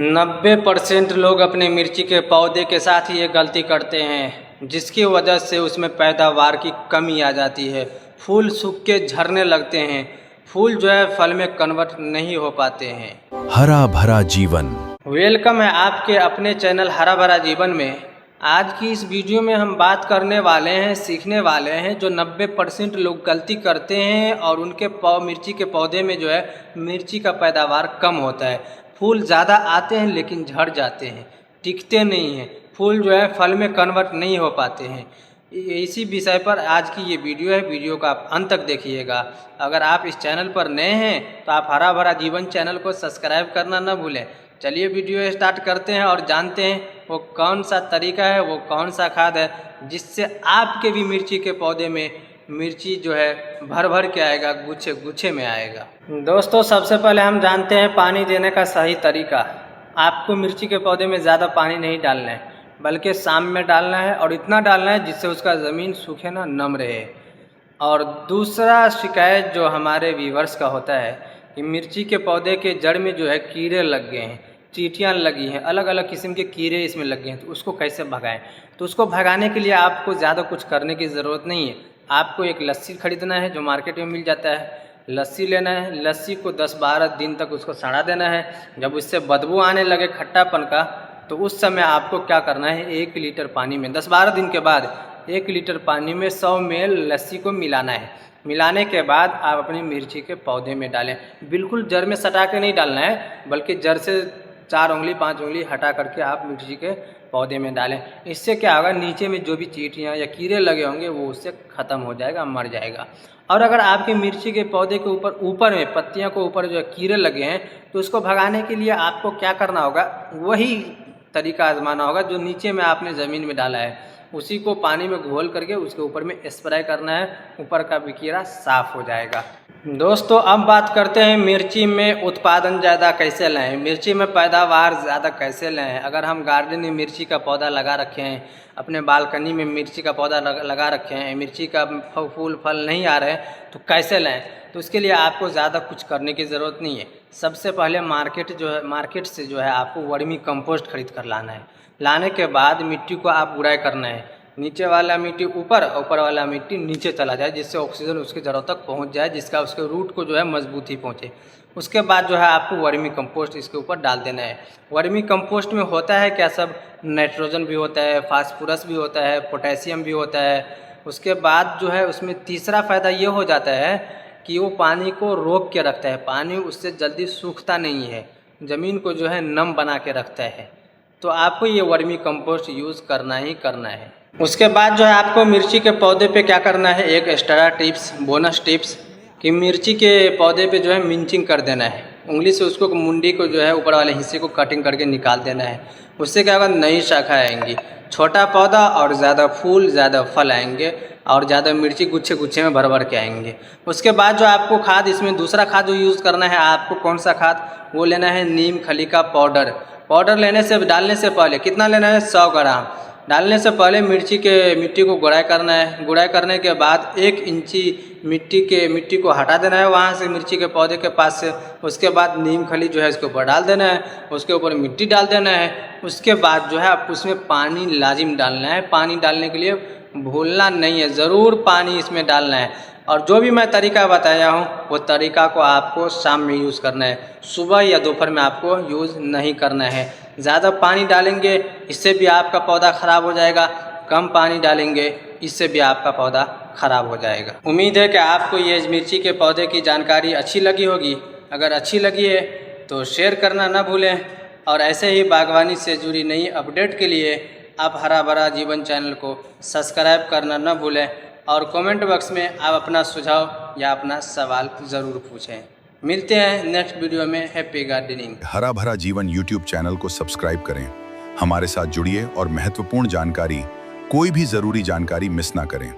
90% लोग अपने मिर्ची के पौधे के साथ ही ये गलती करते हैं, जिसकी वजह से उसमें पैदावार की कमी आ जाती है। फूल सूख के झड़ने लगते हैं, फूल जो है फल में कन्वर्ट नहीं हो पाते हैं। हरा भरा जीवन। वेलकम है आपके अपने चैनल हरा भरा जीवन में। आज की इस वीडियो में हम बात करने वाले हैं, सीखने वाले हैं जो 90% लोग गलती करते हैं और उनके मिर्ची के पौधे में जो है मिर्ची का पैदावार कम होता है। फूल ज़्यादा आते हैं लेकिन झड़ जाते हैं, टिकते नहीं हैं, फूल जो है फल में कन्वर्ट नहीं हो पाते हैं। इसी विषय पर आज की ये वीडियो है, वीडियो का आप अंत तक देखिएगा। अगर आप इस चैनल पर नए हैं तो आप हरा भरा जीवन चैनल को सब्सक्राइब करना न भूलें। चलिए वीडियो स्टार्ट करते हैं और जानते हैं वो कौन सा तरीका है, वो कौन सा खाद है जिससे आपके भी मिर्ची के पौधे में मिर्ची जो है भर भर के आएगा, गुच्छे गुच्छे में आएगा। दोस्तों सबसे पहले हम जानते हैं पानी देने का सही तरीका। आपको मिर्ची के पौधे में ज़्यादा पानी नहीं डालना है, बल्कि शाम में डालना है और इतना डालना है जिससे उसका ज़मीन सूखे ना, नम रहे। और दूसरा शिकायत जो हमारे व्यूअर्स का होता है कि मिर्ची के पौधे के जड़ में जो है कीड़े लग गए हैं, चींटियाँ लगी हैं, अलग अलग किस्म के कीड़े इसमें लग गए हैं, तो उसको कैसे भगाएं। तो उसको भगाने के लिए आपको ज़्यादा कुछ करने की ज़रूरत नहीं है। आपको एक लस्सी खरीदना है जो मार्केट में मिल जाता है, लस्सी लेना है, लस्सी को 10-12 दिन तक उसको सड़ा देना है। जब उससे बदबू आने लगे खट्टापन का, तो उस समय आपको क्या करना है, 1 लीटर पानी में 10-12 दिन के बाद 1 लीटर पानी में 100 ml लस्सी को मिलाना है। मिलाने के बाद आप अपनी मिर्ची के पौधे में डालें। बिल्कुल जड़ में सटा के नहीं डालना है, बल्कि जड़ से 4 उंगली 5 उंगली हटा करके आप मिर्ची के पौधे में डालें। इससे क्या होगा, नीचे में जो भी चींटियाँ या कीड़े लगे होंगे वो उससे ख़त्म हो जाएगा, मर जाएगा। और अगर आपके मिर्ची के पौधे के ऊपर में पत्तियों के ऊपर जो है कीड़े लगे हैं, तो उसको भगाने के लिए आपको क्या करना होगा, वही तरीका आजमाना होगा जो नीचे में आपने ज़मीन में डाला है। उसी को पानी में घोल करके उसके ऊपर में स्प्रे करना है, ऊपर का भी कीड़ा साफ़ हो जाएगा। दोस्तों अब बात करते हैं मिर्ची में उत्पादन ज़्यादा कैसे लाएं, मिर्ची में पैदावार ज़्यादा कैसे लाएं। अगर हम गार्डन में मिर्ची का पौधा लगा रखे हैं, अपने बालकनी में मिर्ची का पौधा लगा रखे हैं, मिर्ची का फूल फल नहीं आ रहे हैं, तो कैसे लाएं। तो उसके लिए आपको ज़्यादा कुछ करने की ज़रूरत नहीं है। सबसे पहले मार्केट से जो है आपको वर्मी कंपोस्ट खरीद कर लाना है। लाने के बाद मिट्टी को आप गुड़ाई करना है, नीचे वाला मिट्टी ऊपर वाला मिट्टी नीचे चला जाए, जिससे ऑक्सीजन उसके जड़ों तक पहुंच जाए, जिसका उसके रूट को जो है मजबूती पहुंचे। उसके बाद जो है आपको वर्मी कंपोस्ट इसके ऊपर डाल देना है। वर्मी कंपोस्ट में होता है क्या, सब नाइट्रोजन भी होता है, फास्फोरस भी होता है, पोटेशियम भी होता है। उसके बाद जो है उसमें तीसरा फ़ायदा ये हो जाता है कि वो पानी को रोक के रखता है, पानी उससे जल्दी सूखता नहीं है, ज़मीन को जो है नम बना के रखता है। तो आपको ये वर्मी कंपोस्ट यूज़ करना ही करना है। उसके बाद जो है आपको मिर्ची के पौधे पे क्या करना है, एक एक्स्ट्रा टिप्स, बोनस टिप्स, कि मिर्ची के पौधे पे जो है मिंचिंग कर देना है। उंगली से उसको मुंडी को जो है ऊपर वाले हिस्से को कटिंग करके निकाल देना है। उससे क्या होगा, नई शाखा आएंगी, छोटा पौधा और ज़्यादा फूल ज़्यादा फल आएंगे और ज़्यादा मिर्ची गुच्छे गुच्छे में भर भर के आएंगे। उसके बाद जो आपको खाद, इसमें दूसरा खाद जो यूज़ करना है आपको, कौन सा खाद, वो लेना है नीम खली का पाउडर। पाउडर डालने से पहले कितना लेना है, 100 ग्राम। डालने से पहले मिट्टी को गुड़ाई करना है। गुड़ाई करने के बाद 1 इंची मिट्टी को हटा देना है वहाँ से, मिर्ची के पौधे के पास से। उसके बाद नीम खली जो है इसके ऊपर डाल देना है, उसके ऊपर मिट्टी डाल देना है। उसके बाद जो है आप उसमें पानी लाजिम डालना है। पानी डालने के लिए भूलना नहीं है, ज़रूर पानी इसमें डालना है। और जो भी मैं तरीका बताया हूँ वो तरीका को आपको शाम में यूज़ करना है, सुबह या दोपहर में आपको यूज़ नहीं करना है। ज़्यादा पानी डालेंगे इससे भी आपका पौधा ख़राब हो जाएगा, कम पानी डालेंगे इससे भी आपका पौधा ख़राब हो जाएगा। उम्मीद है कि आपको ये मिर्ची के पौधे की जानकारी अच्छी लगी होगी। अगर अच्छी लगी है तो शेयर करना ना भूलें, और ऐसे ही बागवानी से जुड़ी नई अपडेट के लिए आप हरा भरा जीवन चैनल को सब्सक्राइब करना न भूलें। और कमेंट बॉक्स में आप अपना सुझाव या अपना सवाल ज़रूर पूछें। मिलते हैं नेक्स्ट वीडियो में। Happy gardening. हरा भरा जीवन यूट्यूब चैनल को सब्सक्राइब करें, हमारे साथ जुड़िए और महत्वपूर्ण जानकारी, कोई भी ज़रूरी जानकारी मिस ना करें।